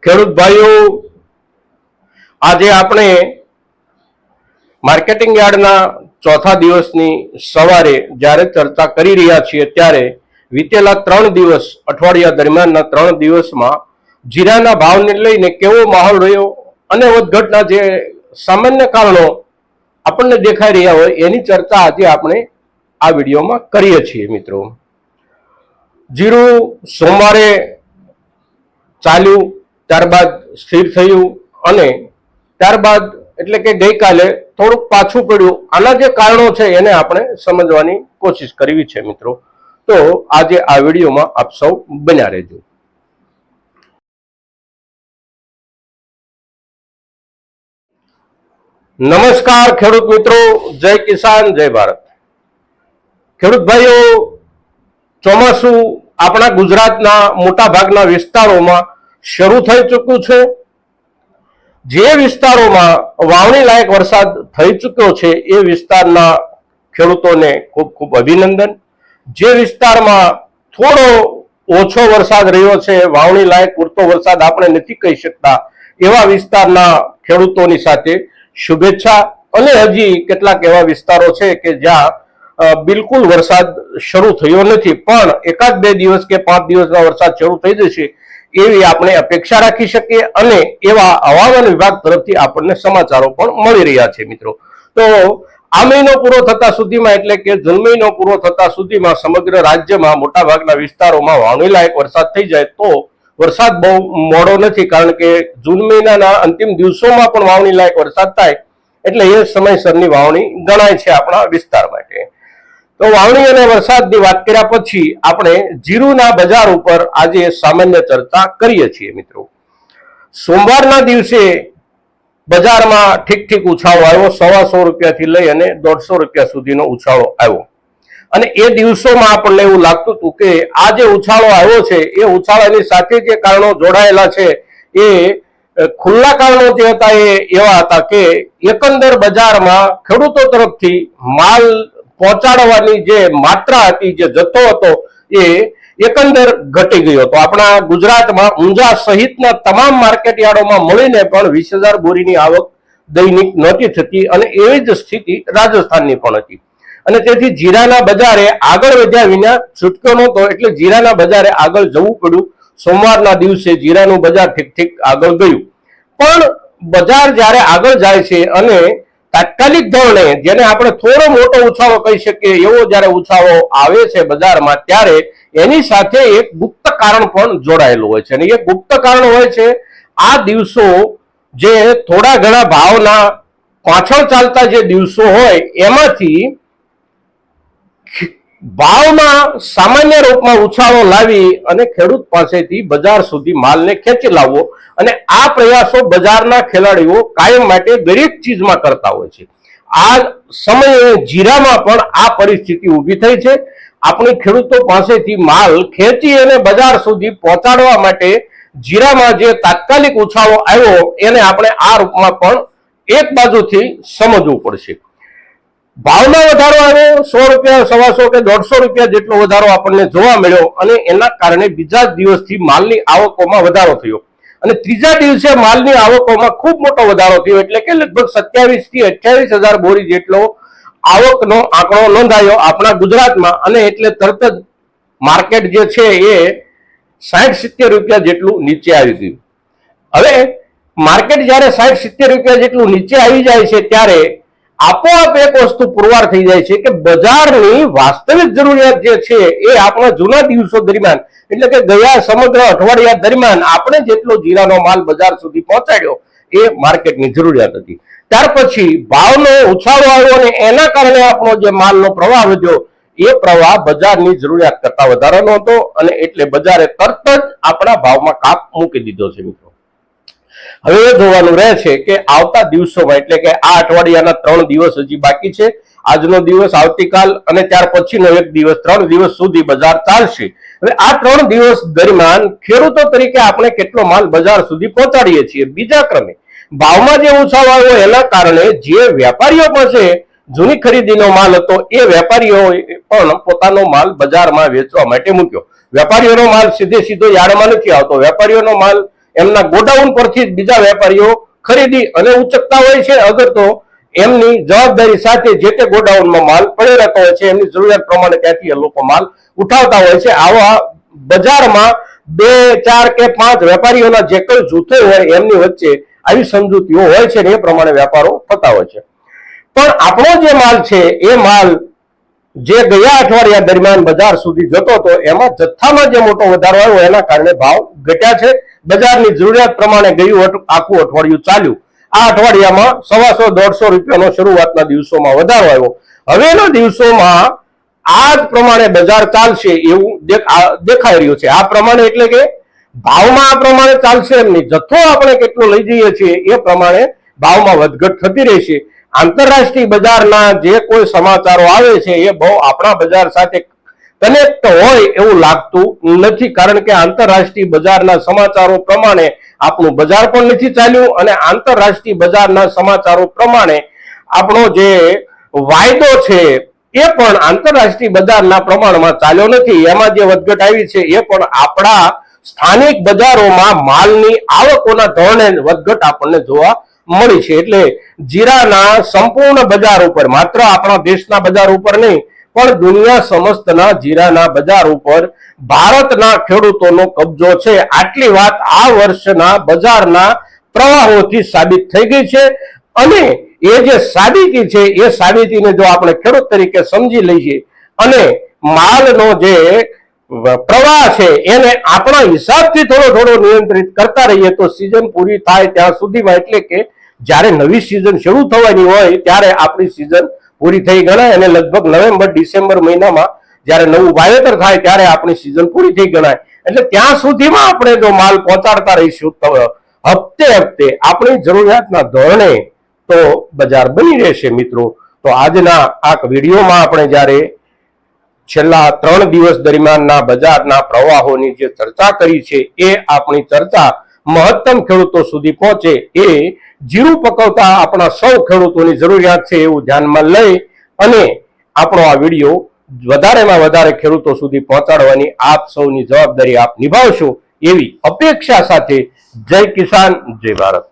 ખેડૂત ભાઈઓ, આજે આપણે માર્કેટિંગ યાર્ડના ચોથા દિવસની સવારે જ્યારે ચર્ચા કરી રહ્યા છીએ ત્યારે વીતેલા 3 દિવસ અઠવાડિયા દરમિયાનના 3 દિવસમાં જીરાના ભાવને લઈને કેવો માહોલ રહ્યો અને વધઘટના જે સામાન્ય કારણો આપણને દેખાઈ રહ્યા હોય એની ચર્ચા આજે આપણે આ વિડીયોમાં કરીએ છીએ. મિત્રો, જીરું સોમવારે ચાલ્યું, ત્યારબાદ સ્થિર થયું અને ત્યારબાદ એટલે કે ગઈકાલે થોડુંક પાછું પડ્યું. આના જે કારણો છે એને આપણે સમજવાની કોશિશ કરવી છે. મિત્રો, તો આજે આ વિડીયોમાં આપ સૌ બન્યા રહેજો. નમસ્કાર ખેડૂત મિત્રો, જય કિસાન, જય ભારત. ખેડૂત ભાઈઓ, ચોમાસું આપણા ગુજરાતના મોટા ભાગના વિસ્તારોમાં શરૂ થઈ ચૂક્યું છે. જે વિસ્તારોમાં વાવણી લાયક વરસાદ થઈ ચૂક્યો છે એ વિસ્તારના ખેડૂતોને ખૂબ ખૂબ અભિનંદન. જે વિસ્તારમાં થોડો ઓછો વરસાદ રહ્યો છે, વાવણી લાયક પૂરતો વરસાદ આપણે નથી કહી શકતા, એવા વિસ્તારના ખેડૂતોની સાથે શુભેચ્છા. અને હજી કેટલાક એવા વિસ્તારો છે કે જ્યાં બિલકુલ વરસાદ શરૂ થયો નથી, પણ 1-2 દિવસ કે 5 દિવસમાં વરસાદ શરૂ થઈ જશે એવી આપણે અપેક્ષા રાખી શકીએ અને એવા હવામાન વિભાગ તરફથી આપણને સમાચારો પણ મળી રહ્યા છે. મિત્રો, તો આ મહિનો પૂરો થતા સુધીમાં એટલે કે જૂન મહિનો પૂરો થતા સુધીમાં સમગ્ર રાજ્યમાં મોટાભાગના વિસ્તારોમાં વાવણી લાયક વરસાદ થઈ જાય તો વરસાદ બહુ મોડો નથી, કારણ કે જૂન મહિનાના અંતિમ દિવસોમાં પણ વાવણી લાયક વરસાદ થાય એટલે એ સમયસરની વાવણી ગણાય છે આપણા વિસ્તાર માટે. તો વાવણી અને વરસાદની વાત કર્યા પછી આપણે જીરુના બજાર ઉપર આજે સામાન્ય ચર્ચા કરીએ છીએ. મિત્રો, સોમવારના દિવસે બજારમાં ઠીક ઉછાળો આવ્યો. 125 રૂપિયાથી લઈ અને 150 રૂપિયા સુધીનો ઉછાળો આવ્યો અને એ દિવસોમાં આપણને એવું લાગતું હતું કે આ જે ઉછાળો આવ્યો છે એ ઉછાળાની સાથે જે કારણો જોડાયેલા છે એ ખુલ્લા કારણો જે હતા એ એવા હતા કે એકંદર બજારમાં ખેડૂતો તરફથી માલ પહોંચાડવાની જે માત્રા હતી, જે જથ્થો હતો એ એકંદર ઘટી ગયો હતો. આપણા ગુજરાતમાં ઊંઝા સહિતના તમામ માર્કેટ યાર્ડોમાં મળીને પણ 20,000 બોરીની આવક દૈનિક નહોતી થતી અને એવી જ સ્થિતિ રાજસ્થાનની પણ હતી. અને તેથી જીરાના બજારે આગળ વધ્યા વિના છૂટકો નહોતો, એટલે જીરાના બજારે આગળ જવું પડ્યું. સોમવારના દિવસે જીરાનું બજાર ઠીક આગળ ગયું, પણ બજાર જ્યારે આગળ જાય છે અને તાત્કાલિક ધોરણે જેને આપણે થોડો મોટો ઉછાળો કહી શકીએ એવો જ્યારે ઉછાળો આવે છે બજારમાં, ત્યારે એની સાથે એક ગુપ્ત કારણ પણ જોડાયેલું હોય છે. અને એ ગુપ્ત કારણ હોય છે આ દિવસો જે થોડા ઘણા ભાવના પાછળ ચાલતા જે દિવસો હોય એમાંથી ભાવમાં સામાન્ય રૂપમાં ઉછાળો લાવી અને ખેડૂત પાસેથી બજાર સુધી માલને ખેંચી લાવવો, અને આ પ્રયાસો બજારના ખેલાડીઓ કાયમ માટે દરેક ચીજમાં કરતા હોય છે. આ સમયે જીરામાં પણ આ પરિસ્થિતિ ઊભી થઈ છે. આપણે ખેડૂતો પાસેથી માલ ખેંચી અને બજાર સુધી પહોંચાડવા માટે જીરામાં જે તાત્કાલિક ઉછાળો આવ્યો એને આપણે આ રૂપમાં પણ એક બાજુથી સમજવું પડશે. ભાવમાં વધારો આવ્યો, 100 રૂપિયા, 125 કે 150 રૂપિયા જેટલો વધારો આપણને જોવા મળ્યો અને એના કારણે બીજા દિવસથી માલની આવકોમાં વધારો થયો અને ત્રીજા દિવસે માલની આવકોમાં ખૂબ મોટો વધારો થયો, એટલે કે લગભગ 27,000 થી 28,000 બોરી જેટલો આવકનો આંકડો નોંધાયો આપણા ગુજરાતમાં. અને એટલે તરત જ માર્કેટ જે છે એ 60-70 રૂપિયા જેટલું નીચે આવી ગયું. હવે માર્કેટ જ્યારે 60-70 રૂપિયા જેટલું નીચે આવી જાય છે ત્યારે આપોઆપ એક વસ્તુ પુરવાર થઈ જાય છે કે બજારની વાસ્તવિક જરૂરિયાત જે છે એ આપણા જૂના દિવસો દરમિયાન એટલે કે ગયા સમગ્ર અઠવાડિયા દરમિયાન આપણે જેટલો જીરાનો માલ બજાર સુધી પહોંચાડ્યો એ માર્કેટની જરૂરિયાત હતી. ત્યાર પછી ભાવનો ઉછાળો આવ્યો અને એના કારણે આપણો જે માલનો પ્રવાહ વધ્યો એ પ્રવાહ બજારની જરૂરિયાત કરતા વધારાનો હતો અને એટલે બજારે તરત જ આપણા ભાવમાં કાપ મૂકી દીધો છે. મિત્રો, હવે એ જોવાનું રહે છે કે આવતા દિવસોમાં એટલે કે આ અઠવાડિયાના 3 દિવસ હજી બાકી છે. આજનો દિવસ, આવતીકાલ અને ત્યાર પછીનો એક દિવસ, 3 દિવસ સુધી બજાર ચાલશે. હવે આ 3 દિવસ દરમિયાન ખેડૂતો તરીકે આપણે કેટલો માલ બજાર સુધી પહોંચાડીએ છીએ. બીજા ક્રમે ભાવમાં જે ઉછાળો આવ્યો એના કારણે જે વેપારીઓ પાસે જૂની ખરીદીનો માલ હતો એ વેપારીઓ પણ પોતાનો માલ બજારમાં વેચવા માટે મૂક્યો. વેપારીઓનો માલ સીધો યાર્ડમાં નથી આવતો. વેપારીઓનો માલ એમના ગોડાઉન પરથી જ બીજા વેપારીઓ ખરીદી અને ઉચકતા હોય છે. અગર તો એમની જવાબદારી સાથે જે તે ગોડાઉનમાં માલ પડી રહેતો હોય છે, એમની જરૂરિયાત પ્રમાણે ત્યાંથી એ લોકો માલ ઉઠાવતા હોય છે. આવા બજારમાં 2, 4 કે 5 વેપારીઓના જે કોઈ જૂથો હોય એમની વચ્ચે આવી સમજૂતીઓ હોય છે ને એ પ્રમાણે વેપારો થતા હોય છે. પણ આપણો જે માલ છે એ માલ જે ગયા અઠવાડિયા દરમિયાન બજાર સુધી જતો હતો એમાં જથ્થામાં જે મોટો વધારો આવ્યો એના કારણે ભાવ ઘટ્યા છે. બજારની જરૂરિયાત પ્રમાણે ગયું આખું અઠવાડિયું ચાલ્યું. આ અઠવાડિયામાં 150-150 રૂપિયાનો શરૂઆતના દિવસોમાં વધારો આવ્યો. હવેના દિવસોમાં આ જ પ્રમાણે બજાર ચાલશે એવું દેખાઈ રહ્યું છે. આ પ્રમાણે એટલે કે ભાવમાં આ પ્રમાણે ચાલશે એમ નહીં, જથ્થો આપણે કેટલો લઈ જઈએ છીએ એ પ્રમાણે ભાવમાં વધઘટ થતી રહેશે. આંતરરાષ્ટ્રીય બજારના જે કોઈ સમાચારો આવે છે એ બહુ આપણા બજાર સાથે કનેક્ટ હોય એવું લાગતું નથી, કારણ કે આંતરરાષ્ટ્રીય બજારના સમાચારો પ્રમાણે આપણું બજાર પણ નથી ચાલ્યું અને આંતરરાષ્ટ્રીય બજારના સમાચારો પ્રમાણે આપણો જે વાયદો છે એ પણ આંતરરાષ્ટ્રીય બજારના પ્રમાણમાં ચાલ્યો નથી. એમાં જે વધઘટ આવી છે એ પણ આપણા સ્થાનિક બજારોમાં માલની આવકોના ધોરણે વધઘટ આપણને જોવા મળી છે. એટલે જીરાના સંપૂર્ણ બજાર ઉપર, માત્ર આપણા દેશના બજાર ઉપર નહીં પણ દુનિયા સમસ્તના જીરાના બજાર ઉપર ભારતના ખેડૂતોનો કબજો છે. આટલી વાત આ વર્ષના બજારના પ્રવાહોથી સાબિત થઈ ગઈ છે. અને એ જે સાબિતી છે એ સાબિતીને જો આપણે ખેડૂત તરીકે સમજી લઈએ અને માલનો જે પ્રવાહ છે એને આપણા હિસાબથી થોડો નિયંત્રિત કરતા રહીએ તો સીઝન પૂરી થાય ત્યાં સુધીમાં, એટલે કે જ્યારે નવી સિઝન શરૂ થવાની હોય ત્યારે આપણી સિઝન પૂરી થઈ ગણાય અને લગભગ નવેમ્બર-ડિસેમ્બર મહિનામાં જ્યારે નવું વાવેતર થાય ત્યારે આપણી સિઝન પૂરી થઈ ગણાય. એટલે ત્યાં સુધીમાં આપણે જો માલ પહોંચાડતા રહીશું તો હપ્તે આપણી જરૂરિયાતના ધોરણે તો બજાર બની રહેશે. મિત્રો, તો આજના આ વિડીયોમાં આપણે જ્યારે છેલ્લા 3 દિવસ દરમિયાનના બજારના પ્રવાહોની જે ચર્ચા કરી છે એ આપણી ચર્ચા મહત્તમ ખેડૂતો સુધી પહોંચે એ જીરું પકવતા આપણા સૌ ખેડૂતોની જરૂરિયાત છે એવું ધ્યાનમાં લઈ અને આપણો આ વિડીયો વધારેમાં વધારે ખેડૂતો સુધી પહોંચાડવાની આપ સૌની જવાબદારી આપ નિભાવશો એવી અપેક્ષા સાથે જય કિસાન, જય ભારત.